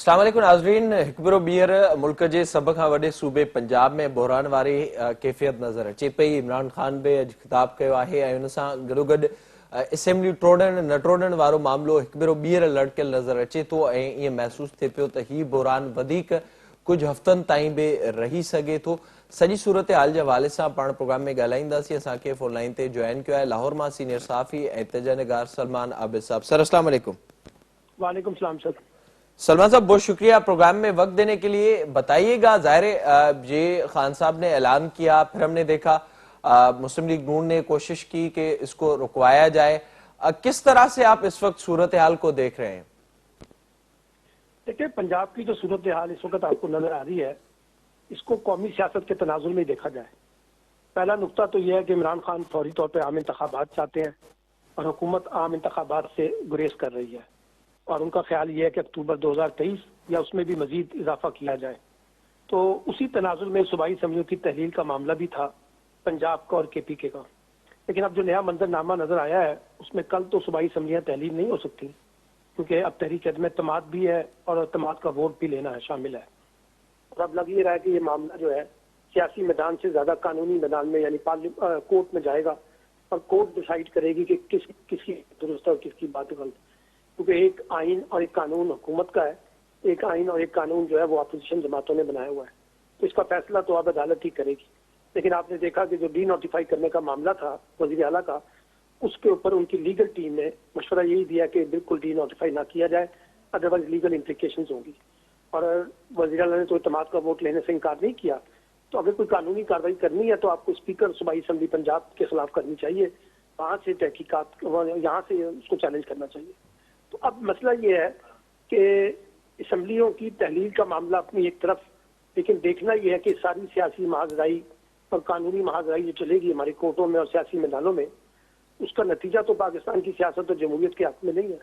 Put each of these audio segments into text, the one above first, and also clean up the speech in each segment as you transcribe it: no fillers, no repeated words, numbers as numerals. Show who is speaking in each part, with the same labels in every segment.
Speaker 1: अस्सलाम वालेकुम नाज़रीन। हिकु ॿीहर मुल्क जे सभ खां वॾे सूबे पंजाब में बहरान वारी कैफ़ियत नज़र अचे पई। इमरान ख़ान बि अॼु ख़िताब कयो आहे ऐं हुन सां गॾोगॾु असेंबली टोड़ण न टोड़ण वारो मामिलो हिकु भेरो ॿीहर लड़कियल नज़र अचे थो ऐं ईअं महसूस थिए पियो त हीउ बहरान वधीक कुझु हफ़्तनि ताईं बि रही सघे थो। सॼी सूरत हाल जे हवाले सां पाण प्रोग्राम में ॻाल्हाईंदासीं। असांखे फ़ोन लाइन ते जॉइन कयो आहे लाहौर मां सीनियर सहाफ़ी ऐं तजनिगार सलमान आबिद साहब। सर अस्सलाम वालेकुम।
Speaker 2: वालेकुम सलाम सर।
Speaker 1: सलमान साहब बहुत शुक्रिया प्रोग्राम में वक्त देने के लिए। बताइएगा, ज़ाहिर ये खान साहब ने ऐलान किया, फिर हमने देखा मुस्लिम लीग नून ने कोशिश की कि इसको रुकवाया जाए। किस तरह से आप इस वक्त सूरत हाल को देख रहे हैं?
Speaker 2: देखिए, पंजाब की जो सूरत हाल इस वक्त आपको नजर आ रही है, इसको कौमी सियासत के तनाजुर में देखा जाए। पहला नुकता तो यह है कि इमरान खान फौरी तौर पर आम इंतखाबात चाहते हैं और हुकूमत आम इंतखाबात से गुरेज कर रही है और उनका ख्याल यह है कि अक्टूबर 2023 या उसमें भी मजीद इजाफा किया जाए। तो उसी तनाजुर में सूबाई असम्बलियों की तहलील का मामला भी था, पंजाब का और KPK का। लेकिन अब जो नया मंजरनामा नजर आया है उसमें कल तो सूबाई असम्बलियां तहलील नहीं हो सकती, क्योंकि अब तहरीक अदम एतमाद भी है और एतमाद का वोट भी लेना है, शामिल है। और अब लग ये रहा है कि ये मामला जो है सियासी मैदान से ज्यादा कानूनी मैदान में यानी कोर्ट में जाएगा और कोर्ट डिसाइड करेगी कि किसकी दुरुस्त है और किसकी बात गलत। क्योंकि एक आइन और एक कानून हुकूमत का है, एक आइन और एक कानून जो है वो अपोजिशन जमातों ने बनाया हुआ है, तो इसका फैसला तो अब अदालत ही करेगी। लेकिन आपने देखा कि जो डी नोटिफाई करने का मामला था वजीर आला का, उसके ऊपर उनकी लीगल टीम ने मशवरा यही दिया कि बिल्कुल डी नोटिफाई ना किया जाए, अदरवाइज लीगल इम्प्लीकेशंस होंगी। और वजीर आला ने तो इत्तेमाद का वोट लेने से इनकार नहीं किया। तो अगर कोई कानूनी कार्रवाई करनी है तो आपको स्पीकर सूबाई असम्बली पंजाब के खिलाफ करनी चाहिए, वहां से तहकीकात, यहाँ से उसको चैलेंज करना चाहिए। तो अब मसला ये है कि असम्बलियों की तहलील का मामला अपनी एक तरफ, लेकिन देखना यह है कि सारी सियासी महाजराई और कानूनी महाजराई जो चलेगी हमारी कोर्टों में और सियासी मैदानों में, उसका नतीजा तो पाकिस्तान की सियासत और जमहूरियत के हक में नहीं है।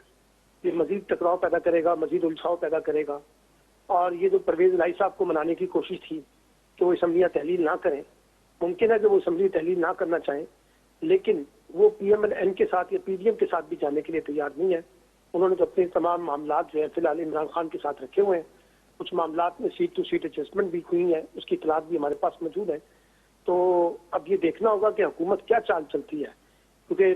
Speaker 2: ये मजीद टकराव पैदा करेगा, मजीद उलझाव पैदा करेगा। और ये जो परवेज इलाही साहब को मनाने की कोशिश थी कि वो असम्बलियां तहलील ना करें, मुमकिन है कि वो असम्बली तहलील ना करना चाहें, लेकिन वो PMLN के साथ या PDM के साथ भी जाने के लिए तैयार नहीं है। उन्होंने तो अपने तमाम मामला जो है फिलहाल इमरान खान के साथ रखे हुए हैं। कुछ मामला में सीट टू सीट एडजस्टमेंट भी हुई है, उसकी इतलात भी हमारे पास मौजूद है। तो अब ये देखना होगा कि हुकूमत क्या चाल चलती है, क्योंकि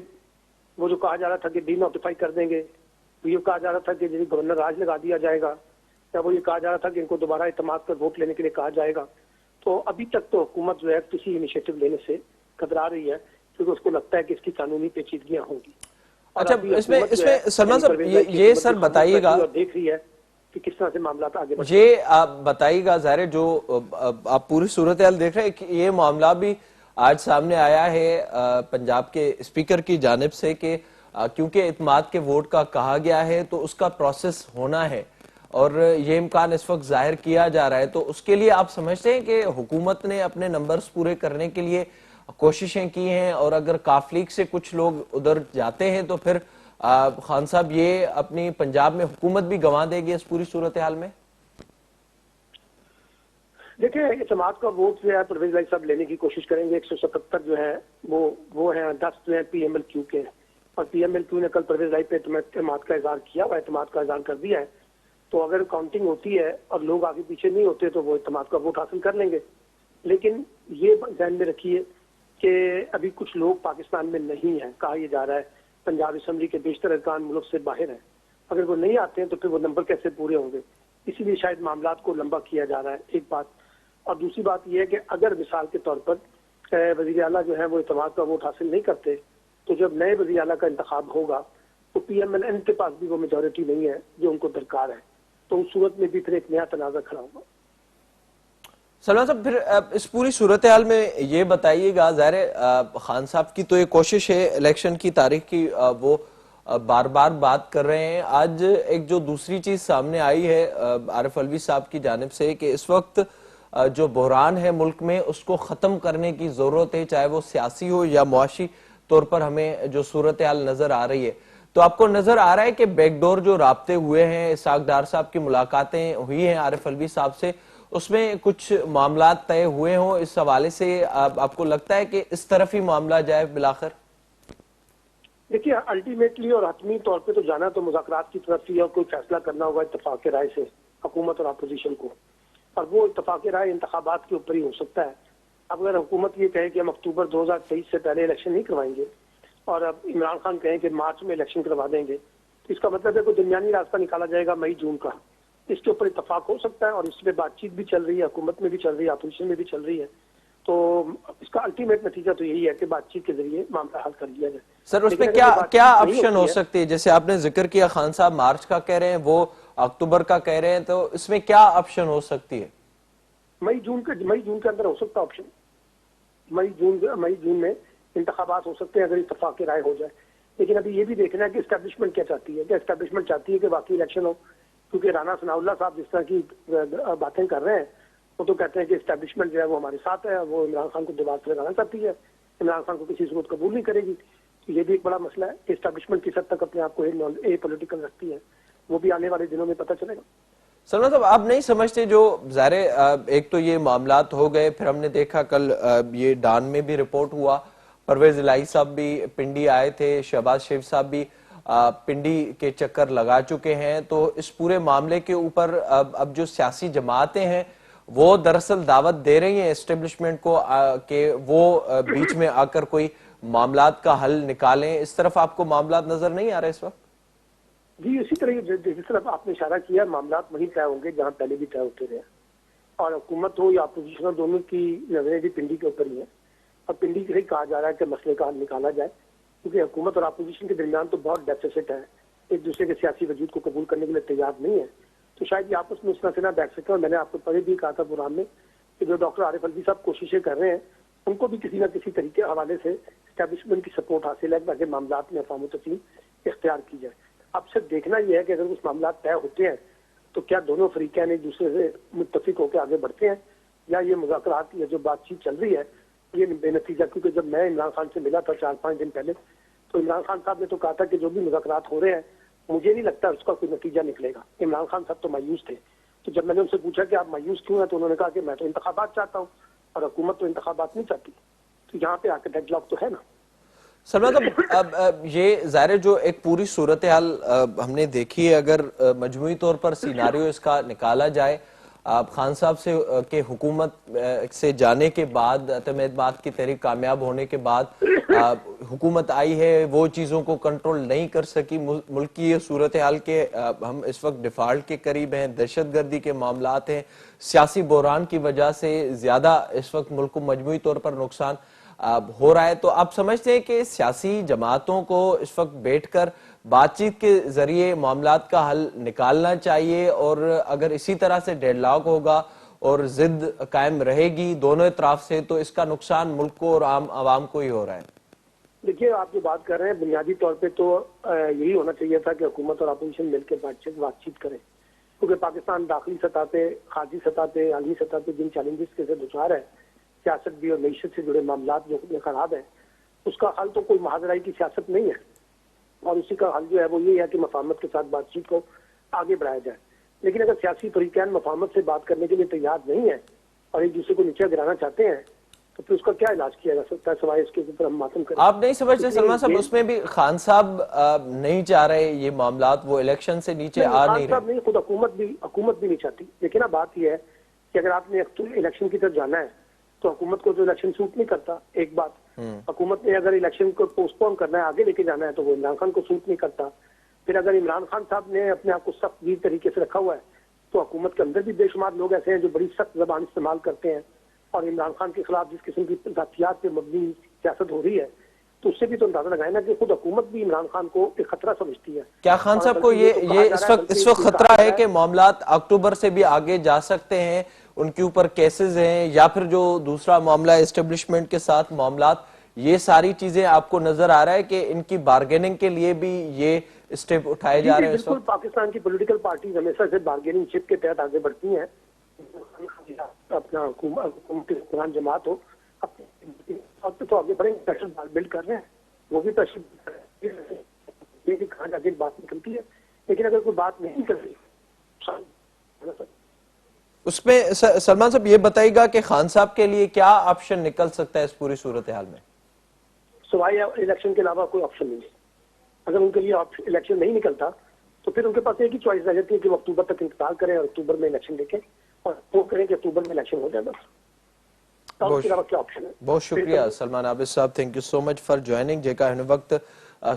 Speaker 2: वो जो कहा जा रहा था कि डी नोटिफाई कर देंगे, तो ये कहा जा रहा था कि गवर्नर राज लगा दिया जाएगा, या वो ये कहा जा रहा था कि इनको दोबारा इत्तेमाद पर वोट लेने के लिए कहा जाएगा। तो अभी तक तो हुकूमत जो है किसी इनिशिएटिव लेने से कतरा रही है, क्योंकि उसको लगता है कि इसकी कानूनी पेचीदगियां होंगी।
Speaker 1: अच्छा, इसमें सलमान साहब ये सर बताइएगा,
Speaker 2: देख रही है कि किस तरह से मामला आगे बढ़े।
Speaker 1: ये आप बताइएगा, ज़ाहिर जो आप पूरी सूरत हाल देख रहे हैं कि ये मामला भी आज सामने आया है पंजाब के स्पीकर की जानिब से कि क्योंकि इत्तेमाद के वोट का कहा गया है तो उसका प्रोसेस होना है और ये इम्कान इस वक्त जाहिर किया जा रहा है। तो उसके लिए आप समझते हैं कि हुकूमत ने अपने नंबर्स पूरे करने के लिए कोशिशें की हैं, और अगर काफलीग से कुछ लोग उधर जाते हैं तो फिर खान साहब ये अपनी पंजाब में हुकूमत भी गंवा देगी इस पूरी सूरत हाल में?
Speaker 2: देखिए, इत्तेमाद का वोट जो है परवेज इलाही साहब लेने की कोशिश करेंगे। 177 जो है वो है, 10 जो है PMLQ के, और PMLQ ने कल परवेज इलाही पे इत्तेमाद का इजहार किया हुआ, इत्तेमाद का इजहार कर दिया है। तो अगर काउंटिंग होती है और लोग आगे पीछे नहीं होते तो वो इत्तेमाद का वोट हासिल कर लेंगे। लेकिन ये ध्यान में रखिए कि अभी कुछ लोग पाकिस्तान में नहीं है, कहा यह जा रहा है पंजाब असम्बली के बेशतर अरकान मुल्क से बाहर है। अगर वो नहीं आते हैं तो फिर वो नंबर कैसे पूरे होंगे, इसीलिए शायद मामला को लंबा किया जा रहा है, एक बात। और दूसरी बात यह है कि अगर मिसाल के तौर पर वजीर आला जो है वो इत्तेमाद का वोट हासिल नहीं करते, तो जब नए वजीर आला का इंतखाब होगा तो PMLN के पास भी वो मेजोरिटी नहीं है जो उनको दरकार है। तो उस सूरत में भी फिर एक नया तनाज़ा खड़ा होगा।
Speaker 1: सलमान साहब, फिर इस पूरी सूरत हाल में ये बताइएगा, ज़ाहिर खान साहब की तो ये कोशिश है इलेक्शन की तारीख की, वो बार बार बात कर रहे हैं। आज एक जो दूसरी चीज सामने आई है आरिफ अलवी साहब की जानिब से कि इस वक्त जो बहरान है मुल्क में उसको खत्म करने की जरूरत है, चाहे वो सियासी हो या मुआशी तौर पर हमें जो सूरत हाल नजर आ रही है। तो आपको नजर आ रहा है कि बैकडोर जो राब्ते हुए हैं, इसाक डार साहब की मुलाकातें हुई हैं आरिफ अलवी साहब से, उसमें कुछ मामला तय हुए हों? इस हवाले से आपको लगता है कि इस तरफ ही मामला जाए बिलाखिर?
Speaker 2: देखिए, अल्टीमेटली और हतमी तौर पे तो जाना तो मुज़ाकरात की तरफ ही, और कोई फैसला करना होगा इत्तेफाक के राय से। حکومت اور اپوزیشن کو, اور وہ اتفاق رائے انتخابات کے اوپر ہی ہو سکتا ہے. اب اگر حکومت یہ کہے کہ ہم اکتوبر 2023 سے پہلے الیکشن نہیں کروائیں گے, اور اب عمران خان کہیں کہ مارچ میں الیکشن کروا دیں گے, تو اس کا مطلب ہے کہ درمیانی راستہ نکالا جائے گا مئی جون کا. اس کے اوپر اتفاق ہو سکتا ہے, اور اس پہ بات چیت بھی چل رہی ہے, حکومت میں بھی چل رہی ہے, اپوزیشن میں بھی چل رہی ہے. تو اس کا الٹیمیٹ نتیجہ تو یہی ہے کہ بات چیت کے ذریعے معاملہ حل کر لیا جائے.
Speaker 1: سر اس پہ
Speaker 2: لیکن اگر
Speaker 1: کیا
Speaker 2: یہ بات
Speaker 1: کیا
Speaker 2: چیت نہیں
Speaker 1: آپشن ہو
Speaker 2: ہوتی ہے,
Speaker 1: سکتی ہے؟ جیسے آپ نے ذکر کیا خان صاحب مارچ کا کہہ رہے ہیں, وہ اکتوبر کا کہہ رہے ہیں, تو اس میں کیا آپشن ہو سکتی ہے؟
Speaker 2: مئی جون کے اندر ہو سکتا آپشن. مئی جون میں انتخابات ہو سکتے ہیں اگر اتفاق رائے ہو جائے. لیکن ابھی یہ بھی دیکھنا ہے کہ اسٹیبلشمنٹ کیا چاہتی ہے. کہ اسٹیبلشمنٹ چاہتی ہے کہ واقعی الیکشن ہو, کیونکہ رانا ثناء اللہ صاحب جس طرح کی باتیں کر رہے ہیں, وہ تو کہتے ہیں کہ اسٹیبلشمنٹ جو ہے وہ ہمارے ساتھ ہے, وہ عمران خان کو دیوار سے لگانا چاہتی ہے, عمران خان کو کسی صورت قبول نہیں کرے گی. تو یہ بھی ایک بڑا مسئلہ ہے کہ اسٹیبلشمنٹ کس حد تک اپنے آپ کو اے پولیٹیکل رکھتی ہے. وہ بھی آنے والے دنوں میں پتہ چلے گا.
Speaker 1: سلمان صاحب آپ نہیں سمجھتے, جو ظاہر ایک تو یہ معاملات ہو گئے, پھر ہم نے دیکھا کل یہ ڈان میں بھی رپورٹ ہوا, پرویز الہی صاحب بھی پنڈی آئے تھے, شہباز شریف صاحب بھی پنڈی کے چکر لگا چکے ہیں. تو اس پورے معاملے کے اوپر اب جو سیاسی جماعتیں ہیں وہ دراصل دعوت دے رہی ہیں اسٹیبلشمنٹ کو کہ وہ بیچ میں آ کر کوئی معاملات کا حل نکالیں. اس طرف آپ کو معاملات نظر نہیں آ رہے اس وقت؟
Speaker 2: جی اسی طرح جس طرح آپ نے اشارہ کیا, معاملات وہیں طے ہوں گے جہاں پہلے بھی طے ہوتے رہے, اور حکومت ہو یا اپوزیشن ہو, دونوں کی نظریں بھی پنڈی کے اوپر ہی ہیں. اور پنڈی سے ہی کہا جا رہا ہے کہ مسئلے کا حل نکالا جائے, کیونکہ حکومت اور اپوزیشن کے درمیان تو بہت ڈیفیسٹ ہے, ایک دوسرے کے سیاسی وجود کو قبول کرنے کے لیے تیار نہیں ہے. تو شاید یہ آپس میں اس طرح سے نہ بیٹھ سکے. اور میں نے آپ کو پہلے بھی کہا تھا پروگرام میں کہ جو ڈاکٹر عارف الوی صاحب کوششیں کر رہے ہیں, ان کو بھی کسی نہ کسی طریقے حوالے سے اسٹیبلشمنٹ کی سپورٹ حاصل ہے تاکہ معاملات میں افہام و تفہیم اختیار کی جائے. اب صرف دیکھنا یہ ہے کہ اگر کچھ معاملات طے ہوتے ہیں تو کیا دونوں فریقین ایک دوسرے سے متفق ہو کے آگے بڑھتے ہیں, یا یہ مذاکرات یا جو بات چیت چل رہی ہے یہ بے نتیجہ. کیونکہ جب میں عمران خان سے ملا تھا 4-5 دن پہلے, تو عمران خان صاحب نے تو کہا تھا کہ جو بھی مذاکرات ہو رہے ہیں مجھے نہیں لگتا اس کا کوئی نتیجہ نکلے گا. عمران خان صاحب تو مایوس تھے. تو جب میں نے ان سے پوچھا کہ آپ مایوس کیوں ہیں, تو انہوں نے کہا کہ میں تو انتخابات چاہتا ہوں اور حکومت تو انتخابات نہیں چاہتی. تو یہاں پہ آ کے ڈیڈ لاک تو ہے نا.
Speaker 1: سلمان صاحب اب یہ ظاہر جو ایک پوری صورتحال ہم نے دیکھی ہے, اگر مجموعی طور پر سیناریو اس کا نکالا جائے, خان صاحب سے کہ حکومت سے جانے کے بعد, عدم اعتماد کی تحریک کامیاب ہونے کے بعد حکومت آئی ہے, وہ چیزوں کو کنٹرول نہیں کر سکی, ملک کی یہ صورتحال کے ہم اس وقت ڈیفالٹ کے قریب ہیں, دہشت گردی کے معاملات ہیں, سیاسی بحران کی وجہ سے زیادہ اس وقت ملک کو مجموعی طور پر نقصان ہو رہا ہے. تو آپ سمجھتے ہیں کہ سیاسی جماعتوں کو اس وقت بیٹھ کر بات چیت کے ذریعے معاملات کا حل نکالنا چاہیے, اور اگر اسی طرح سے ڈیڈ لاک ہوگا اور ضد قائم رہے گی دونوں اطراف سے, تو اس کا نقصان ملک کو اور عام عوام کو ہی ہو رہا ہے؟
Speaker 2: دیکھیے آپ جو بات کر رہے ہیں بنیادی طور پہ تو یہی ہونا چاہیے تھا کہ حکومت اور اپوزیشن مل کے بات چیت کریں, کیونکہ پاکستان داخلی سطح پہ, خارجی سطح پہ, عالمی سطح پہ جن چیلنجز کے سے دچار ہے, سیاست بھی اور معیشت سے جڑے معاملات جو خراب ہیں, اس کا حل تو کوئی محاذرائی کی سیاست نہیں ہے. اور اسی کا حل جو ہے وہ یہ ہے کہ مفاہمت کے ساتھ بات چیت کو آگے بڑھایا جائے. لیکن اگر سیاسی فریقین مفاہمت سے بات کرنے کے لیے تیار نہیں ہے اور ایک دوسرے کو نیچے گرانا چاہتے ہیں, تو پھر اس کا کیا علاج کیا جا سکتا ہے سوائے اس کے اوپر ہم ماتم کریں.
Speaker 1: آپ نہیں سمجھتے سلمان صاحب اس میں بھی خان صاحب نہیں چاہ رہے یہ معاملات, وہ الیکشن سے نیچے آ نہیں
Speaker 2: صاحب
Speaker 1: رہے؟
Speaker 2: نہیں, خود حکومت بھی نہیں چاہتی. لیکن اب بات یہ ہے کہ اگر آپ نے الیکشن کی طرف جانا ہے تو حکومت کو جو الیکشن سوٹ نہیں کرتا, ایک بات. حکومت نے اگر الیکشن کو پوسٹ پون کرنا ہے, آگے لے کے جانا ہے, تو وہ عمران خان کو سوٹ نہیں کرتا. پھر اگر عمران خان صاحب نے اپنے آپ کو سخت گیر طریقے سے رکھا ہوا ہے, تو حکومت کے اندر بھی بے شمار لوگ ایسے ہیں جو بڑی سخت زبان استعمال کرتے ہیں, اور عمران خان کے خلاف جس قسم کی ذاتیات پہ مبنی سیاست ہو رہی ہے, تو اس سے بھی تو اندازہ لگائے نا کہ خود حکومت بھی عمران خان کو ایک خطرہ سمجھتی ہے.
Speaker 1: کیا خان صاحب کو یہ اس وقت خطرہ ہے کہ معاملات اکتوبر سے بھی آگے جا سکتے ہیں, ان کے اوپر کیسز ہیں, یا پھر جو دوسرا معاملہ اسٹیبلشمنٹ کے ساتھ معاملات, یہ ساری چیزیں آپ کو نظر آ رہا ہے کہ ان کی بارگیننگ کے لیے بھی یہ اسٹیپ اٹھائے جا رہے ہیں اس
Speaker 2: بالکل.
Speaker 1: وقت؟
Speaker 2: پاکستان کی پولیٹیکل پارٹیز ہمیشہ سے بارگیننگ چپ کے تحت آگے بڑھتی ہیں. اپنا حکومت جماعت ہو تو آگے بڑھیں, پریشر بلڈ کر رہے ہیں, وہ بھی پریشر کہاں جا کے بات نکلتی ہے. لیکن اگر کوئی بات نہیں نکل رہی
Speaker 1: اس میں سلمان صاحب یہ بتائیے گا کہ خان صاحب کے لیے کیا آپشن نکل سکتا ہے اس پوری صورتحال میں؟
Speaker 2: سوائے الیکشن کے علاوہ کوئی آپشن نہیں ہے. اگر ان کے لیے الیکشن نہیں نکلتا تو پھر ان کے پاس ایک ہی چوائس رہ جاتی ہے کہ وہ اکتوبر تک انتظار کریں اور اکتوبر میں الیکشن دیکھیں اور وہ کریں کہ اکتوبر میں الیکشن ہو جائے بس. اس کے علاوہ کیا آپشن ہے؟
Speaker 1: بہت شکریہ سلمان عابد صاحب, thank you so much for joining. جیکا ہن وقت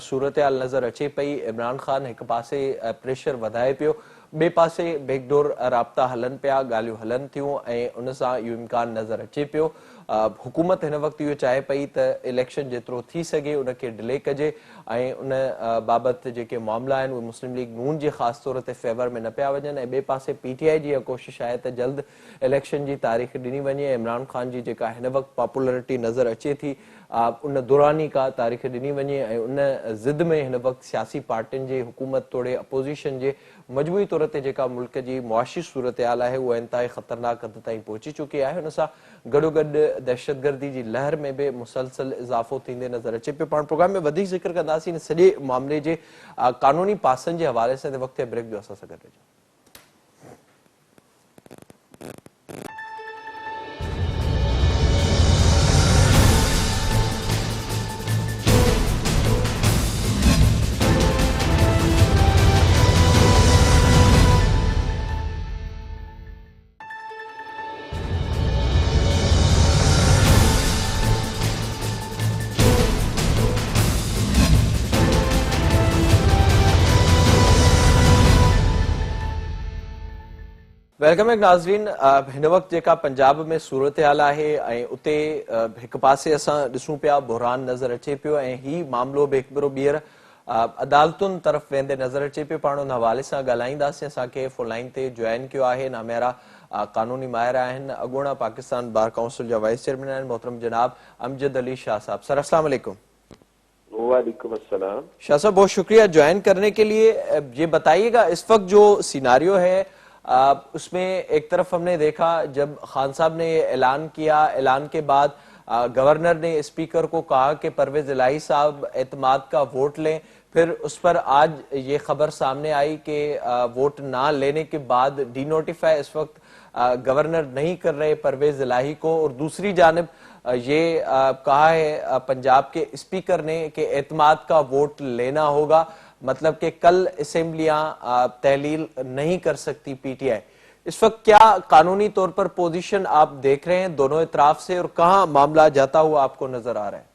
Speaker 1: صورتحال نظر اچے پئی, عمران خان ایک پاسے پریشر ودائے پیو, بے پاسے بیک ڈور رابطہ ہلن پیا, گالیوں ہلن تھیوں ऐं उन सां इहो इम्कान नज़र अचे पियो. हुकूमत हिन वक़्तु इहो चाहे पई त इलेक्शन जेतिरो थी सघे उनखे डिले कजे ऐं उन बाबति जेके मामला आहिनि उहे मुस्लिम लीग नून जे ख़ासि तौर ते फेवर में न पिया वञनि. ऐं ॿिए पासे PTI जी इहा कोशिशि आहे त जल्द इलेक्शन जी तारीख़ ॾिनी वञे. इमरान ख़ान जी जेका हिन वक़्तु पॉपुलरिटी नज़र अचे थी उन दौरान ई का तारीख़ ॾिनी वञे ऐं उन ज़िद में हिन वक़्तु सियासी पार्टियुनि जे हुकूमत तोड़े अपोज़िशन जे मजमूई तौर ते जेका मुल्क जी मुआशी सूरतहाल आहे उहा इंतहाई ख़तरनाक हद ताईं पहुची चुकी आहे. हुन सां गॾोगॾु दहशतगर्दी जी लहर में बि मुसलसल इज़ाफ़ो थींदे नज़र अचे पियो. पाण प्रोग्राम में वधीक ज़िक्र कंदासीं इन सॼे मामले जे क़ानूनी पासनि जे हवाले सां. वक़्तु ब्रेक जो असां सां गॾु रहिजो. वेलकम बैक नाज़रीन. हिन वक़्तु जेका पंजाब में सूरतहाल आहे ऐं उते हिकु पासे असां ॾिसूं पिया बुहरान नज़र अचे पियो ऐं ही मामिलो बि हिकु भेरो ॿीहर अदालतुनि तरफ़ वेंदे नज़र अचे पियो. पाण उन हवाले सां ॻाल्हाईंदासीं. असांखे फोन लाइन ते जॉइन कयो आहे नामेरा कानूनी माहिर आहिनि, अॻूणा पाकिस्तान बार काउंसिल जा वाइस चेयरमैन आहिनि मोहतरम जनाब अमजद अली शाह साहब. सर अस्सलाम वालेकुम.
Speaker 3: वालेकुम अस्सलाम.
Speaker 1: शाह साहब बहुत शुक्रिया ज्वाइन करने के लिए. ये बताइएगा इस वक्त जो सिनारियो है उसमें एक तरफ हमने देखा जब खान साहब ने ये ऐलान किया, ऐलान के बाद गवर्नर ने स्पीकर को कहा कि परवेज इलाही साहब एतमाद का वोट लें. फिर उस पर आज ये खबर सामने आई कि वोट ना लेने के बाद डिनोटिफाई इस वक्त गवर्नर नहीं कर रहे परवेज इलाही को. और दूसरी जानिब ये कहा है पंजाब के स्पीकर ने कि एतमाद का वोट लेना होगा, मतलब कि कल असेंबलियां तहलील नहीं कर सकती PTI. इस वक्त क्या कानूनी तौर पर पोजीशन आप देख रहे हैं दोनों इतराफ से और कहां मामला जाता हुआ आपको नजर आ रहा है?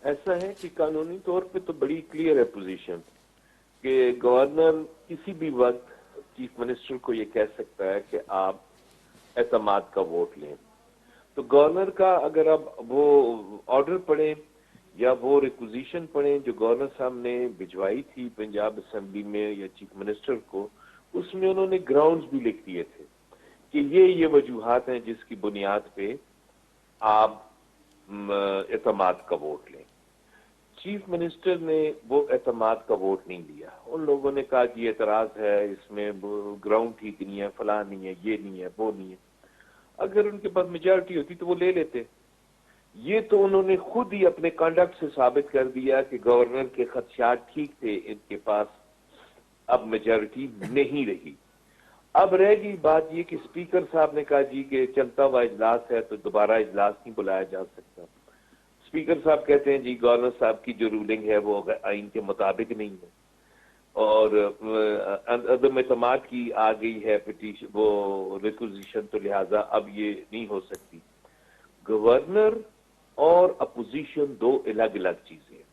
Speaker 3: ऐसा है कि कानूनी तौर पे तो बड़ी क्लियर है पोजीशन कि गवर्नर किसी भी वक्त चीफ मिनिस्टर को ये कह सकता है कि आप एतमाद का वोट लें. तो गवर्नर का अगर अब वो ऑर्डर पढ़े या वो रिक्विजिशन पढ़ें जो गवर्नर साहब ने भिजवाई थी पंजाब असेंबली में या चीफ मिनिस्टर को, उसमें उन्होंने ग्राउंड्स भी लिख दिए थे कि ये वजूहात हैं जिसकी बुनियाद पे आप एतमाद का वोट लें. चीफ मिनिस्टर ने वो एतमाद का वोट नहीं लिया. उन लोगों ने कहा जी एतराज है, इसमें ग्राउंड ठीक नहीं है, फलां नहीं है, ये नहीं है, वो नहीं है. अगर उनके पास मेजॉरिटी होती तो वो ले लेते. ये तो उन्होंने खुद ही अपने कंडक्ट से साबित कर दिया कि गवर्नर के खदशात ठीक थे, इनके पास अब मेजॉरिटी नहीं रही. अब रह गई बात ये कि स्पीकर साहब ने कहा जी कि चलता हुआ इजलास है तो दोबारा इजलास नहीं बुलाया जा सकता. स्पीकर साहब कहते हैं जी गवर्नर साहब की जो रूलिंग है वो आइन के मुताबिक नहीं है और अदम एतमाद की आ गई है पिटीशन, वो रिक्विजिशन, तो लिहाजा अब ये नहीं हो सकती. गवर्नर और अपोजिशन दो अलग अलग चीजें हैं.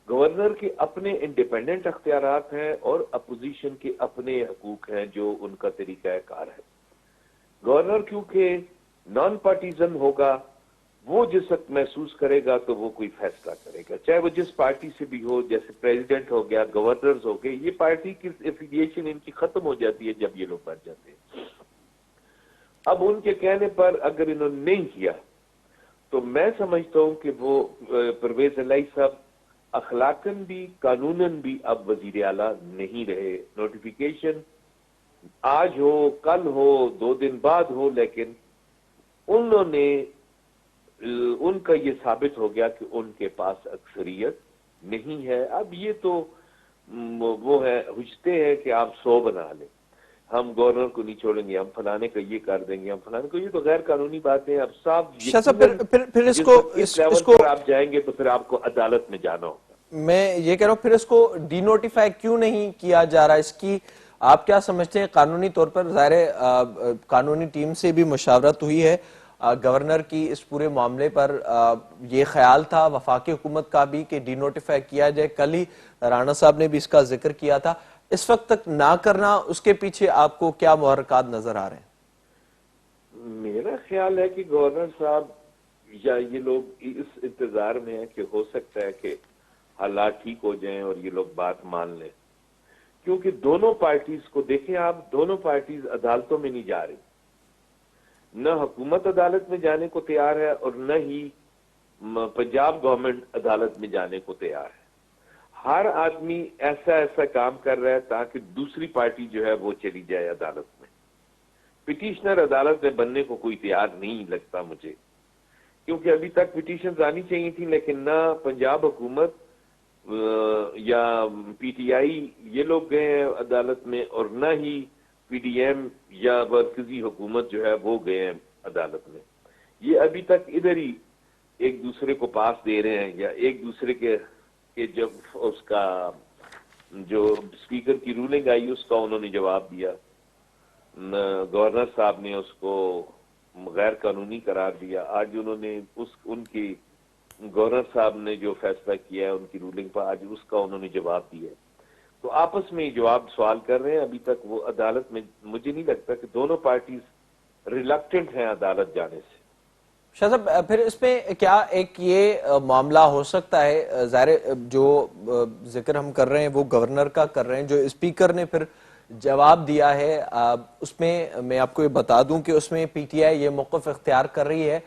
Speaker 3: गवर्नर के अपने इंडिपेंडेंट अख्तियारात हैं और अपोजिशन के अपने हकूक हैं जो उनका तरीकाकार है. गवर्नर क्योंकि नॉन पार्टीजन होगा, वो जिस वक्त महसूस करेगा तो वो कोई फैसला करेगा, चाहे वो जिस पार्टी से भी हो. जैसे प्रेसिडेंट हो गया, गवर्नर्स हो गए, ये पार्टी की एफिलिएशन इनकी खत्म हो जाती है जब ये लोग बन जाते हैं. अब उनके कहने पर अगर इन्होंने नहीं किया तो मैं समझता हूं कि वो परवेज इलाही साहब अखलाकन भी कानूनन भी अब वजीर आला नहीं रहे. नोटिफिकेशन आज हो, कल हो, 2 दिन बाद हो, लेकिन उन्होंने उनका ये साबित हो गया कि उनके पास अक्सरियत नहीं है. अब ये तो वो है हुजते हैं कि आप 100 बना लें, हम गवर्नर को नहीं छोड़ेंगे, हम फलाने का ये कर देंगे, हम फलाने को, ये तो गैर कानूनी बातें अब साफ.
Speaker 1: फिर इसको
Speaker 3: आप जाएंगे तो फिर आपको अदालत में जाना होगा.
Speaker 1: میں یہ کہہ رہا ہوں پھر اس کو ڈی نوٹیفائی کیوں نہیں کیا جا رہا؟ اس کی آپ کیا سمجھتے ہیں قانونی طور پر؟ ظاہر قانونی ٹیم سے بھی مشاورت ہوئی ہے گورنر کی اس پورے معاملے پر، یہ خیال تھا وفاقی حکومت کا بھی کہ ڈی نوٹیفائی کیا جائے، کل ہی رانا صاحب نے بھی اس کا ذکر کیا تھا، اس وقت تک نہ کرنا، اس کے پیچھے آپ کو کیا محرکات نظر آ رہے ہیں؟
Speaker 3: میرا خیال ہے کہ گورنر صاحب یا یہ لوگ اس انتظار میں ہیں کہ ہو سکتا ہے کہ حالات ٹھیک ہو جائیں اور یہ لوگ بات مان لیں، کیونکہ دونوں پارٹیز کو دیکھیں آپ، دونوں پارٹیز عدالتوں میں نہیں جا رہی، نہ حکومت عدالت میں جانے کو تیار ہے اور نہ ہی پنجاب گورنمنٹ عدالت میں جانے کو تیار ہے۔ ہر آدمی ایسا کام کر رہا ہے تاکہ دوسری پارٹی جو ہے وہ چلی جائے عدالت میں۔ پٹیشنر عدالت میں بننے کو کوئی تیار نہیں لگتا مجھے، کیونکہ ابھی تک پٹیشنز آنی چاہیے تھی، لیکن نہ پنجاب حکومت یا پی ٹی آئی یہ لوگ گئے ہیں عدالت میں، اور نہ ہی پی ڈی ایم یا مرکزی حکومت جو ہے وہ گئے ہیں عدالت میں۔ یہ ابھی تک ادھر ہی ایک دوسرے کو پاس دے رہے ہیں، یا ایک دوسرے کے جب اس کا جو اسپیکر کی رولنگ آئی اس کا انہوں نے جواب دیا، گورنر صاحب نے اس کو غیر قانونی قرار دیا، آج انہوں نے ان کی گورنر صاحب نے جو فیصلہ کیا ہے ان کی رولنگ پر، آج اس کا انہوں نے جواب دیا ہے، تو آپس میں جواب سوال کر رہے ہیں۔ ابھی تک وہ عدالت میں مجھے نہیں لگتا کہ دونوں پارٹیز ریلکٹنٹ ہیں عدالت جانے سے۔
Speaker 1: شاہ صاحب پھر اس میں کیا ایک یہ معاملہ ہو سکتا ہے، ظاہر جو ذکر ہم کر رہے ہیں وہ گورنر کا کر رہے ہیں، جو اسپیکر نے پھر جواب دیا ہے اس میں آپ کو یہ بتا دوں کہ اس میں پی ٹی آئی یہ موقف اختیار کر رہی ہے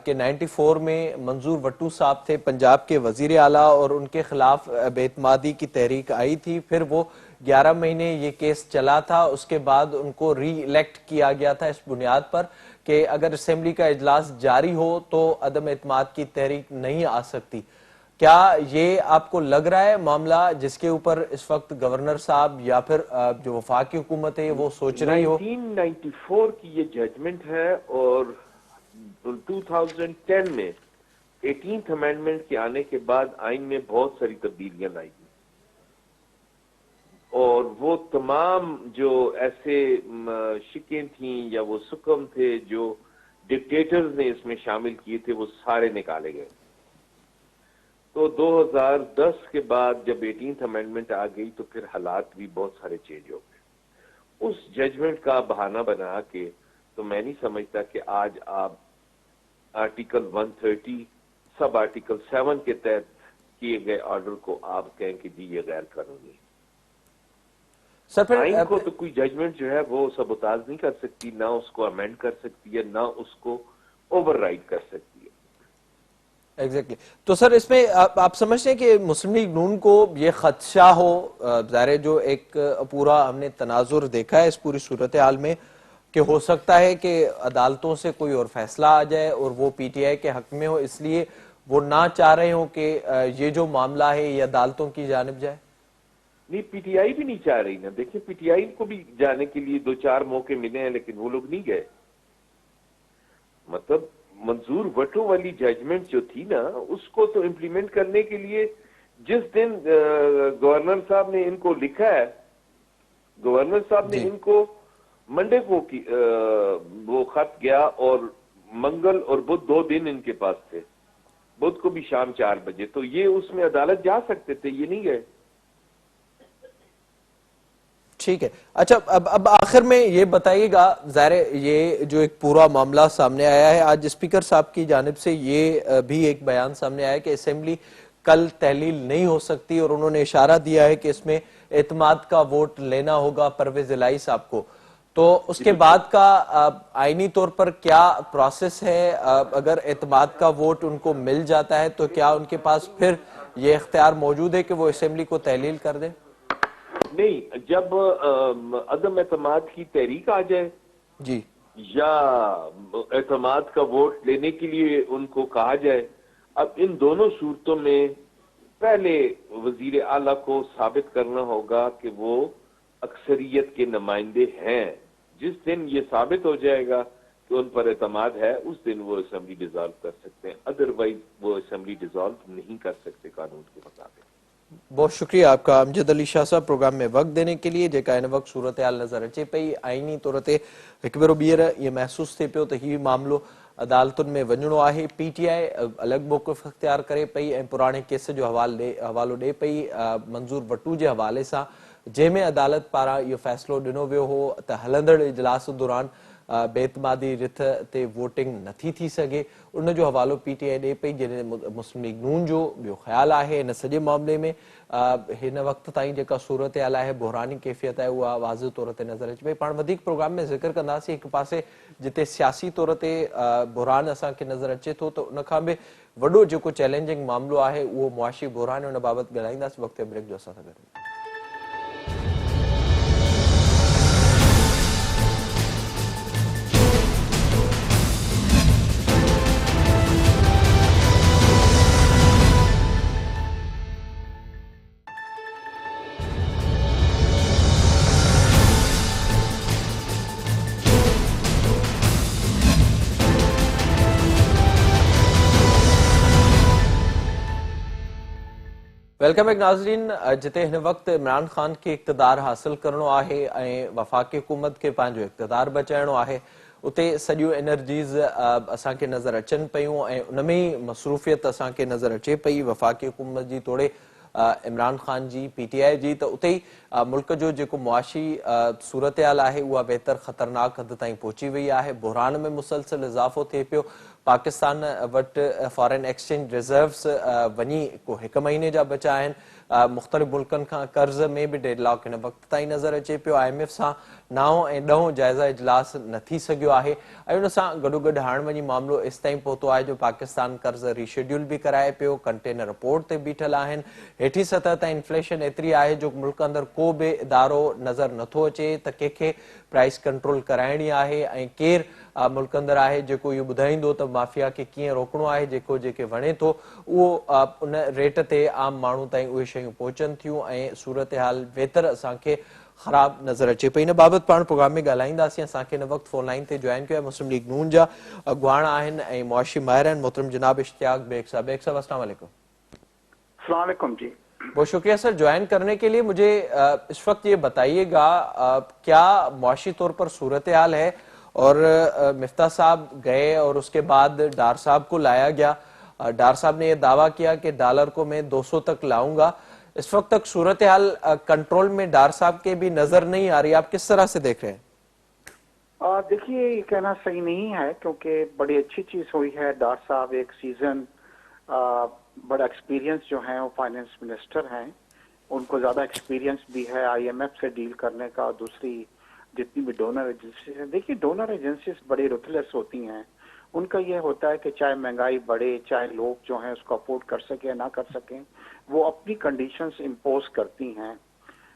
Speaker 1: کہ 94 میں منظور وٹو صاحب تھے پنجاب کے وزیر اعلیٰ اور ان کے خلاف بے اعتمادی کی تحریک آئی تھی، پھر وہ 11 مہینے یہ کیس چلا تھا، اس کے بعد ان کو ری الیکٹ کیا گیا تھا اس بنیاد پر کہ اگر اسمبلی کا اجلاس جاری ہو تو عدم اعتماد کی تحریک نہیں آ سکتی۔ کیا یہ آپ کو لگ رہا ہے معاملہ جس کے اوپر اس وقت گورنر صاحب یا پھر جو وفاقی حکومت ہے وہ سوچ رہی ہو؟
Speaker 3: 1994 کی یہ ججمنٹ ہے، اور 2010 میں 18th امینڈمنٹ کے آنے کے بعد آئین میں بہت ساری تبدیلیاں لائی گئی، اور وہ تمام جو ایسے شکیں تھیں یا وہ سکم تھے جو ڈکٹیٹرز نے اس میں شامل کیے تھے وہ سارے نکالے گئے۔ تو 2010 کے بعد جب 18th امینڈمنٹ آ گئی تو پھر حالات بھی بہت سارے چینج ہو گئے۔ اس ججمنٹ کا بہانہ بنا کے تو میں نہیں سمجھتا کہ آج آپ آرٹیکل 130 سب آرٹیکل 7 کے تحت کیے گئے آرڈر کو آپ کہیں کہ جی یہ غیر قانونی ہے۔
Speaker 1: سر پھر
Speaker 3: آئین کو تو کوئی ججمنٹ جو ہے وہ سبوتاژ نہیں کر سکتی، نہ اس کو امینڈ کر سکتی ہے، نہ اس کو اوور رائڈ کر سکتی ہے۔
Speaker 1: ایگزیکٹلی تو سر اس میں آپ سمجھتے ہیں کہ مسلم لیگ نون کو یہ خدشہ ہو، ظاہر جو ایک پورا ہم نے تناظر دیکھا ہے اس پوری صورتحال میں کہ ہو سکتا ہے کہ عدالتوں سے کوئی اور فیصلہ آ جائے اور وہ پی ٹی آئی کے حق میں ہو، اس لیے وہ نہ چاہ رہے ہوں کہ یہ جو معاملہ ہے یہ عدالتوں کی جانب جائے؟
Speaker 3: نہیں، پی ٹی آئی بھی نہیں چاہ رہی نا، دیکھیں پی ٹی آئی کو بھی جانے کے لیے 2-4 موقع ملے ہیں لیکن وہ لوگ نہیں گئے۔ مطلب منظور وٹو والی ججمنٹ جو تھی نا اس کو تو امپلیمنٹ کرنے کے لیے جس دن گورنر صاحب نے ان کو لکھا ہے، گورنر صاحب نے ان کو منڈے کو وہ خط گیا، اور منگل اور بدھ 2 دن ان کے پاس تھے، بدھ کو بھی شام 4 بجے، تو یہ اس میں عدالت جا سکتے تھے، یہ نہیں گئے۔
Speaker 1: ٹھیک ہے، اچھا اب آخر میں یہ بتائیے گا، ظاہر یہ جو ایک پورا معاملہ سامنے آیا ہے آج اسپیکر صاحب کی جانب سے یہ بھی ایک بیان سامنے آیا کہ اسمبلی کل تحلیل نہیں ہو سکتی، اور انہوں نے اشارہ دیا ہے کہ اس میں اعتماد کا ووٹ لینا ہوگا پرویز الہی صاحب کو، تو اس کے بعد کا آئینی طور پر کیا پروسیس ہے؟ اگر اعتماد کا ووٹ ان کو مل جاتا ہے تو کیا ان کے پاس پھر یہ اختیار موجود ہے کہ وہ اسمبلی کو تحلیل کر دیں؟
Speaker 3: نہیں، جب عدم اعتماد کی تحریک آ جائے
Speaker 1: جی،
Speaker 3: یا اعتماد کا ووٹ لینے کے لیے ان کو کہا جائے، اب ان دونوں صورتوں میں پہلے وزیر اعلیٰ کو ثابت کرنا ہوگا کہ وہ اکثریت کے نمائندے ہیں۔ جس دن یہ ثابت ہو جائے گا کہ ان پر اعتماد ہے اس دن وہ اسمبلی ڈیزالو کر سکتے ہیں، ادروائز وہ اسمبلی ڈیزالو نہیں کر سکتے قانون کے مطابق۔
Speaker 1: बहुत शुक्रिया आपका अमजद अली शाह साहब प्रोग्राम में वक्त देने के लिए। जेका इन वक्त सूरत हाल नज़र अचे पई, आईनी तौर ते हिकु भेरो ॿीहर इहो महसूस थिए पियो त हीउ मामलो अदालतुनि में वञणो आहे। पीटीआई अलॻि मौक़िफ़ इख्तियार करे पई ऐं पुराणे केस जो हवालो ॾे पई मंज़ूर वटू जे हवाले सां, जंहिंमें अदालत पारां इहो फ़ैसिलो ॾिनो वियो हो त हलंदड़ इजलास दौरान बेतमादी रिथ ते वोटिंग नथी थी सघे। उन जो हवालो पीटीआई ॾे पई, जंहिं मुस्लिम लीग नून जो ॿियो ख़्यालु आहे इन सॼे मामले में हिन वक़्त ताईं जेका सूरत हाल आहे, बहरानी कैफ़ियत आहे, उहा वाज़िह तौर ते नज़र अचे पई। पाण वधीक प्रोग्राम में ज़िक्र कंदासीं हिकु पासे जिते सियासी तौर ते बहरान असांखे नज़र अचे थो, त उन खां बि वॾो जेको चैलेंजिंग मामलो आहे उहो मुआशी बहरान, उन बाबति ॻाल्हाईंदासीं वक़्त ब्रेक जो असां सां गॾु। वेलकम बैक नाज़रीन। जिते हिन वक़्त इमरान खान खे इक़्तिदार हासिल करणो आहे ऐं वफ़ाक़ी हुकूमत खे पंहिंजो इक़्तिदार बचाइणो आहे, उते सॼियूं एनर्जीज़ असांखे नज़र अचनि पियूं ऐं उन में ई मसरूफ़ियत असांखे नज़र अचे पई वफ़ाक़ी हुकूमत जी तोड़े इमरान खान जी, पीटीआई जी। त उते ई मुल्क जो जेको मुआशी सूरत हाल आहे उहा बेहतर ख़तरनाक हद ताईं पहुची वई आहे। बहरान में मुसलसल इज़ाफ़ो थिए पियो। पाकिस्तान वटि फॉरेन एक्सचेंज रिज़र्व्स वञी को हिकु महीने जा बचा आहिनि। मुख़्तलिफ़ मुल्कनि खां कर्ज़ में बि डेडलॉक हिन वक़्त ताईं नज़र अचे पियो। IMF सां 9 ऐं 10 जाइज़ा इजलास न थी सघियो आहे ऐं उन सां गॾोगॾु हाणे वञी मामिलो इस ताईं पहुतो आहे जो पाकिस्तान कर्ज़ रीशेड्यूल बि कराए पियो, कंटेनर पोर्ट ते बीठल आहिनि। हेठी सतह ताईं इन्फ्लेशन एतिरी आहे जो मुल्क अंदरि को बि इदारो नज़र नथो अचे त कंहिंखे प्राइस कंट्रोल कराइणी आहे ऐं केरु मुल्क अंदरि आहे जेको इहो ॿुधाईंदो त माफ़िया खे कीअं रोकणो आहे। जेके वणे थो उहो उन रेट ते आम माण्हू ताईं उहे शयूं पहुचनि थियूं ऐं सूरत हाल बहितर असांखे ख़राब नज़र अचे पई। इन बाबति पाण प्रोग्राम में ॻाल्हाईंदासीं। असांखे हिन वक़्तु फोन लाइन ते जॉइन कयो आहे मुस्लिम लीग नून जा अॻुवाण आहिनि ऐं मुआशी माहिर आहिनि मोहतरम जनाब इश्तियाक बेग साहब। बेग साहब अस्सलाम वालेकुम।
Speaker 2: अस्सलाम वालेकुम जी।
Speaker 1: बहुत शुक्रिया सर ज्वाइन करने के लिए। मुझे इस वक्त ये बताइएगा क्या मुआशी तौर पर सूरत हाल है, और मिफ्ता साहब गए और उसके बाद डार साहब को लाया गया। डार साहब ने यह दावा किया कि डॉलर को मैं 200 तक लाऊंगा। इस वक्त तक सूरत हाल कंट्रोल में डार साहब के भी नजर नहीं आ रही, आप किस तरह से देख रहे हैं?
Speaker 4: देखिए, ये कहना सही नहीं है क्योंकि बड़ी अच्छी चीज हुई है। डार साहब एक सीजन बड़ा एक्सपीरियंस जो है वो फाइनेंस मिनिस्टर हैं, उनको ज्यादा एक्सपीरियंस भी है IMF से डील करने का। दूसरी जितनी भी डोनर एजेंसीज हैं, देखिए डोनर एजेंसीज बड़ी रुथलेस होती हैं। उनका ये होता है कि चाहे महंगाई बढ़े, चाहे लोग जो हैं उसको अफोर्ड कर सके या ना कर सकें, वो अपनी कंडीशंस इम्पोज करती हैं।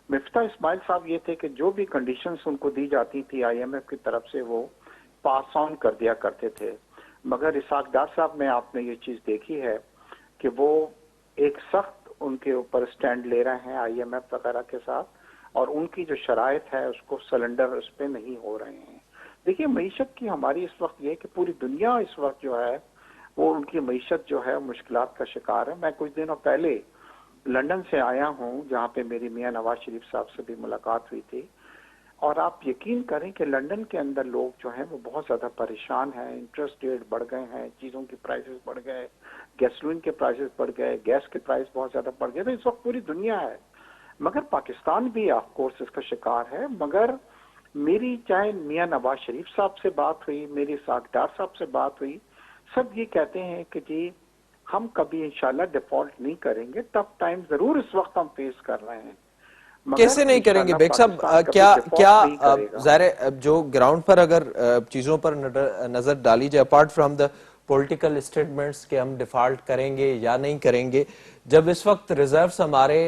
Speaker 4: मिफ्ता इस्माइल साहब ये थे कि जो भी कंडीशंस उनको दी जाती थी IMF की तरफ से वो पास ऑन कर दिया करते थे। मगर इसाक डार साहब में आपने ये चीज देखी है कि वो एक सख्त उनके ऊपर स्टैंड ले रहे हैं IMF वगैरह के साथ, और उनकी जो शराइत है उसको सिलेंडर उस पर नहीं हो रहे हैं। देखिए, मईशत की हमारी इस वक्त ये कि पूरी दुनिया इस वक्त जो है वो उनकी मईशत जो है मुश्किलात का शिकार है। मैं कुछ दिनों पहले लंदन से आया हूँ जहाँ पे मेरी मियाँ नवाज शरीफ साहब से भी मुलाकात हुई थी, और आप यकीन करें कि लंदन के अंदर लोग जो हैं वो बहुत ज्यादा परेशान हैं। इंटरेस्ट रेट बढ़ गए हैं, चीजों के प्राइसेस बढ़ गए, गैसोलीन के प्राइसेस बढ़ गए, गैस के प्राइस बहुत ज्यादा बढ़ गए। तो इस वक्त पूरी दुनिया है, मगर पाकिस्तान भी ऑफ कोर्स इसका शिकार है। मगर मेरी चाहे मियाँ नवाज शरीफ साहब से बात हुई, मेरी इसाक डार साहब से बात हुई, सब ये कहते हैं कि जी हम कभी इंशाल्लाह डिफॉल्ट नहीं करेंगे। टफ टाइम जरूर इस वक्त हम फेस कर रहे हैं,
Speaker 1: कैसे नहीं करेंगे बेग साहब? क्या ज़ाहिर जो ग्राउंड पर अगर चीजों पर नजर डाली जाए, apart from the political statements के हम डिफॉल्ट करेंगे या नहीं करेंगे, जब इस वक्त रिजर्व्स हमारे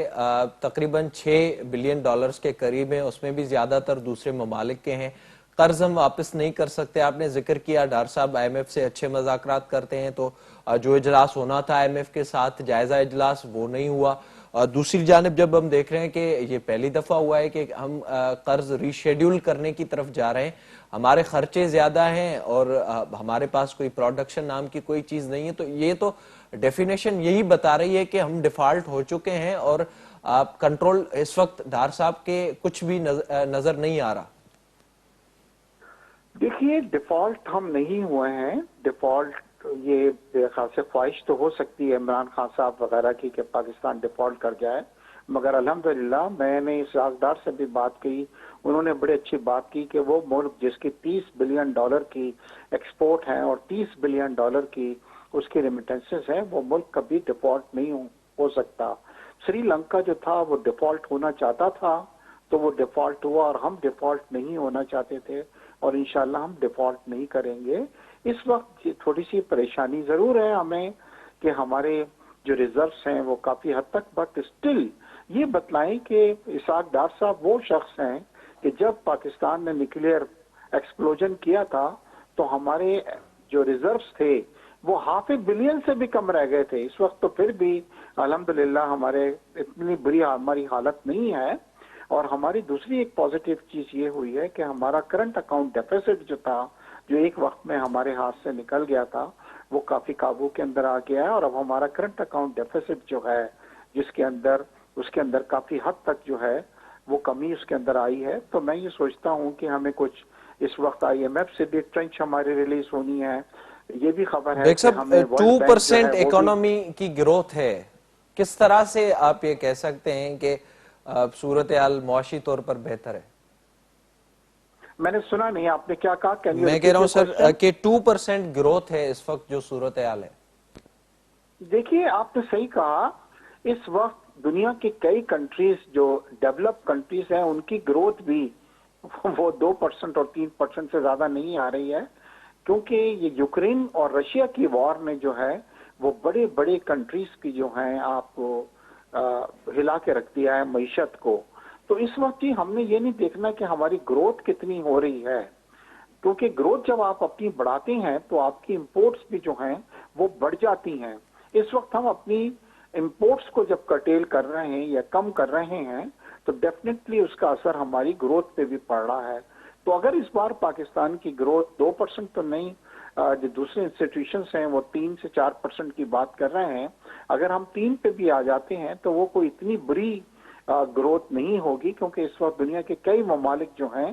Speaker 1: तकरीबन 6 बिलियन डॉलर्स के करीब हैं, उसमें भी ज्यादातर दूसरे ममालिक के हैं, कर्ज हम वापस नहीं कर सकते। आपने जिक्र किया डार साहब IMF से अच्छे मज़ाकरात करते हैं, तो जो इजलास होना था IMF के साथ जायजा इजलास वो नहीं हुआ। اور دوسری جانب جب ہم دیکھ رہے ہیں کہ یہ پہلی دفعہ ہوا ہے کہ ہم قرض ریشیڈیول کرنے کی طرف جا رہے ہیں, ہمارے خرچے زیادہ ہیں اور ہمارے پاس کوئی پروڈکشن نام کی کوئی چیز نہیں ہے, تو یہ تو ڈیفینیشن یہی بتا رہی ہے کہ ہم ڈیفالٹ ہو چکے ہیں اور کنٹرول اس وقت ڈار صاحب کے کچھ بھی نظر نہیں آ رہا.
Speaker 4: دیکھیے ڈیفالٹ ہم نہیں ہوئے ہیں. ڈیفالٹ یہ میرے خیال سے خواہش تو ہو سکتی ہے عمران خان صاحب وغیرہ کی کہ پاکستان ڈیفالٹ کر جائے, مگر الحمدللہ میں نے اسحاق ڈار سے بھی بات کی, انہوں نے بڑی اچھی بات کی کہ وہ ملک جس کی $30 بلین کی ایکسپورٹ ہے اور $30 بلین کی اس کی ریمیٹنسز ہیں, وہ ملک کبھی ڈیفالٹ نہیں ہو سکتا. سری لنکا جو تھا وہ ڈیفالٹ ہونا چاہتا تھا تو وہ ڈیفالٹ ہوا, اور ہم ڈیفالٹ نہیں ہونا چاہتے تھے اور انشاءاللہ ہم ڈیفالٹ نہیں کریں گے. اس وقت تھوڑی سی پریشانی ضرور ہے ہمیں کہ ہمارے جو ریزروز ہیں وہ کافی حد تک, بٹ اسٹل یہ بتلائیں کہ اسحاق ڈار صاحب وہ شخص ہیں کہ جب پاکستان نے نیوکلیئر ایکسپلوژن کیا تھا تو ہمارے جو ریزروز تھے وہ $500 بلین سے بھی کم رہ گئے تھے. اس وقت تو پھر بھی الحمدللہ ہمارے اتنی بری ہماری حالت نہیں ہے. اور ہماری دوسری ایک پازیٹیو چیز یہ ہوئی ہے کہ ہمارا کرنٹ اکاؤنٹ ڈیفیسٹ جو تھا, جو ایک وقت میں ہمارے ہاتھ سے نکل گیا تھا, وہ کافی قابو کے اندر آ گیا ہے. اور اب ہمارا کرنٹ اکاؤنٹ ڈیفیسٹ جو ہے اس کے اندر کافی حد تک جو ہے وہ کمی اس کے اندر آئی ہے. تو میں یہ سوچتا ہوں کہ ہمیں کچھ اس وقت IMF سے بھی ٹرنچ ہماری ریلیز ہونی ہے. یہ بھی خبر ہے کہ ہمیں
Speaker 1: 2% اکانومی کی گروتھ ہے, کس طرح سے آپ یہ کہہ سکتے ہیں کہ صورتحال معاشی طور پر بہتر ہے؟
Speaker 4: میں نے سنا نہیں, آپ نے کیا کہا؟
Speaker 1: میں کہہ رہا ہوں سر کہ 2% گروتھ ہے اس وقت جو صورتحال ہے.
Speaker 4: دیکھیے آپ نے صحیح کہا, اس وقت دنیا کی کئی کنٹریز جو ڈیولپ کنٹریز ہیں ان کی گروتھ بھی وہ 2% اور 3% سے زیادہ نہیں آ رہی ہے, کیونکہ یہ یوکرین اور رشیا کی وار نے جو ہے وہ بڑے بڑے کنٹریز کی جو ہیں آپ کو ہلا کے رکھ دیا ہے معیشت کو. تو اس وقت ہم نے یہ نہیں دیکھنا کہ ہماری گروتھ کتنی ہو رہی ہے, کیونکہ گروتھ جب آپ اپنی بڑھاتے ہیں تو آپ کی امپورٹس بھی جو ہیں وہ بڑھ جاتی ہیں. اس وقت ہم اپنی امپورٹس کو جب کرٹیل کر رہے ہیں یا کم کر رہے ہیں تو ڈیفینیٹلی اس کا اثر ہماری گروتھ پہ بھی پڑ رہا ہے. تو اگر اس بار پاکستان کی گروتھ 2% تو نہیں, جو دوسرے انسٹیٹیوشنز ہیں وہ 3 سے 4% کی بات کر رہے ہیں, اگر ہم 3 پہ بھی آ جاتے ہیں تو وہ کوئی اتنی بری گروتھ نہیں ہوگی, کیونکہ اس وقت دنیا کے کئی ممالک جو ہیں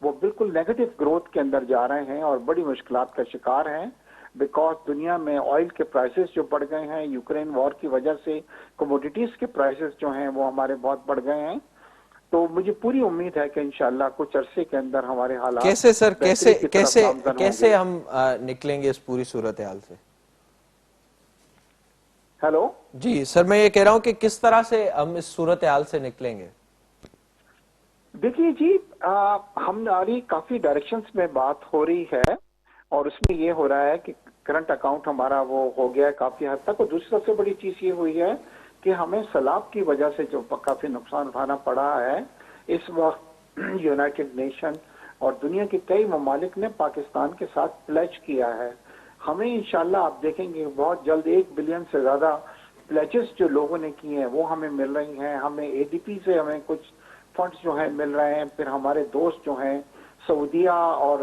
Speaker 4: وہ بالکل نیگیٹو گروتھ کے اندر جا رہے ہیں اور بڑی مشکلات کا شکار ہیں, بیکاز دنیا میں آئل کے پرائسز جو بڑھ گئے ہیں, یوکرین وار کی وجہ سے کموڈیٹیز کے پرائسز جو ہیں وہ ہمارے بہت بڑھ گئے ہیں. تو مجھے پوری امید ہے کہ انشاءاللہ کچھ عرصے کے اندر ہمارے حالات
Speaker 1: کیسے سر کیسے ہم نکلیں گے اس پوری صورتحال سے؟
Speaker 4: ہیلو
Speaker 1: جی سر, میں یہ کہہ رہا ہوں کہ کس طرح سے ہم اس صورتحال سے نکلیں گے؟
Speaker 4: دیکھیے جی, ہماری کافی ڈائریکشنز میں بات ہو رہی ہے اور اس میں یہ ہو رہا ہے کہ کرنٹ اکاؤنٹ ہمارا وہ ہو گیا ہے کافی حد تک, اور دوسری سب سے بڑی چیز یہ ہوئی ہے کہ ہمیں سیلاب کی وجہ سے جو کافی نقصان اٹھانا پڑا ہے. اس وقت یونائٹڈ نیشن اور دنیا کے کئی ممالک نے پاکستان کے ساتھ پلیج کیا ہے. ہمیں انشاءاللہ آپ دیکھیں گے بہت جلد 1 بلین سے زیادہ پلیجز جو لوگوں نے کی ہیں وہ ہمیں مل رہی ہیں. ہمیں ADP سے ہمیں کچھ فنڈز جو ہیں مل رہے ہیں, پھر ہمارے دوست جو ہیں سعودیہ اور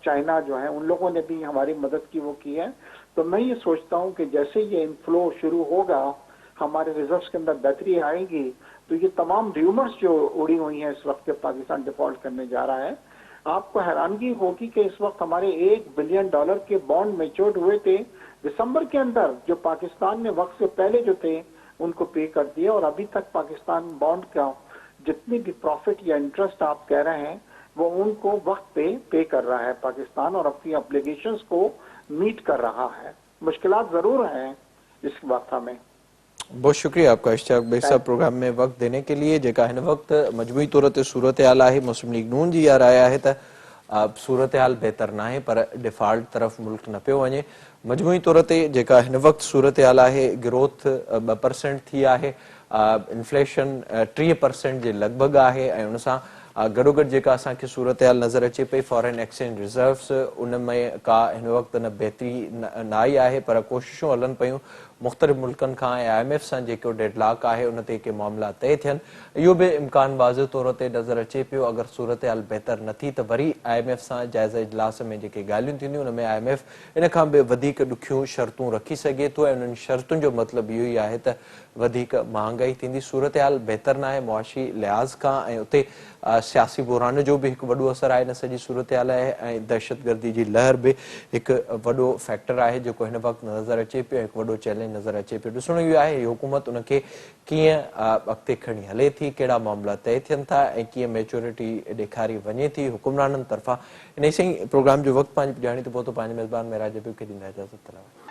Speaker 4: چائنا جو ہیں ان لوگوں نے بھی ہماری مدد کی وہ کی ہے. تو میں یہ سوچتا ہوں کہ جیسے یہ انفلو شروع ہوگا, ہمارے ریزروز کے اندر بہتری آئے گی, تو یہ تمام ریومرز جو اڑی ہوئی ہیں اس وقت کے پاکستان ڈیفالٹ کرنے جا رہا ہے, آپ کو حیرانگی ہوگی کہ اس وقت ہمارے $1 بلین کے بانڈ میچورڈ ہوئے تھے دسمبر کے اندر, جو پاکستان نے وقت سے پہلے جو تھے ان کو پے کر دیا, اور ابھی تک پاکستان بانڈ کا جتنی بھی پروفٹ یا انٹرسٹ آپ کہہ رہے ہیں وہ ان کو وقت پہ پے کر رہا ہے پاکستان, اور اپنی اپلیگیشنز کو میٹ کر رہا ہے. مشکلات ضرور ہیں اس وقت ہمیں.
Speaker 1: بہت شکریہ آپ کا اشتیاق بھائی صاحب پروگرام میں وقت دینے کے لیے. جیکا ہن وقت مجموعی طور تے صورتحال ہے مسلم لیگ نون جی آیا ہے تا صورتحال بہتر نہ ہے پر ڈیفالٹ طرف ملک نہ پیو ونے. مجموعی طور تے جیکا ہن وقت صورتحال ہے گروتھ 2% تھی ہے, انفلیشن 3% جے لگ بھگ ہے, ऐं उन सां गॾो गॾु जेका असांखे सूरतहाल नज़र अचे पई फॉरेन एक्सचेंज रिजर्व्स उन में का हिन वक़्तु न बहितरी न आई आहे, पर कोशिशूं हलनि पयूं मुख़्तलिफ़ मुल्कनि खां ऐं IMF सां जेको डेडलॉक आहे उन ते के मामला तय थियनि। इहो बि इम्कान वाज़िह तौर ते नज़र अचे पियो। अगरि सूरत हाल बहितर न थी त वरी IMF सां जाइज़ा इजलास में जेके ॻाल्हियूं थींदियूं उन में IMF इन खां बि वधीक ॾुखियूं शर्तूं रखी सघे थो ऐं उन्हनि शर्तुनि जो मतिलबु इहो ई आहे त वधीक महांगाई थींदी। सूरत हाल बहितर न आहे मुआशी लिहाज़ खां ऐं उते सियासी बुरान जो बि हिकु वॾो असरु आहे इन सॼी सूरत हाल आहे ऐं दहशतगर्दी जी लहर बि हिकु वॾो फैक्टर आहे जेको हिन वक़्तु नज़र अचे पियो, हिकु वॾो चैलेंज नज़र अचे पियो। ॾिसणो इहो आहे हुकूमत उनखे कीअं अॻिते खणी हले थी, कहिड़ा मामला तय थियनि था ऐं कीअं मैच्योरिटी ॾेखारी वञे थी हुकुमराननि तरफ़ां। इन सां ई प्रोग्राम जो वक़्तु पंहिंजी ॼाणी थो पहुतो। पंहिंजे मेज़बान मेराज खे ॾींदा इजाज़त।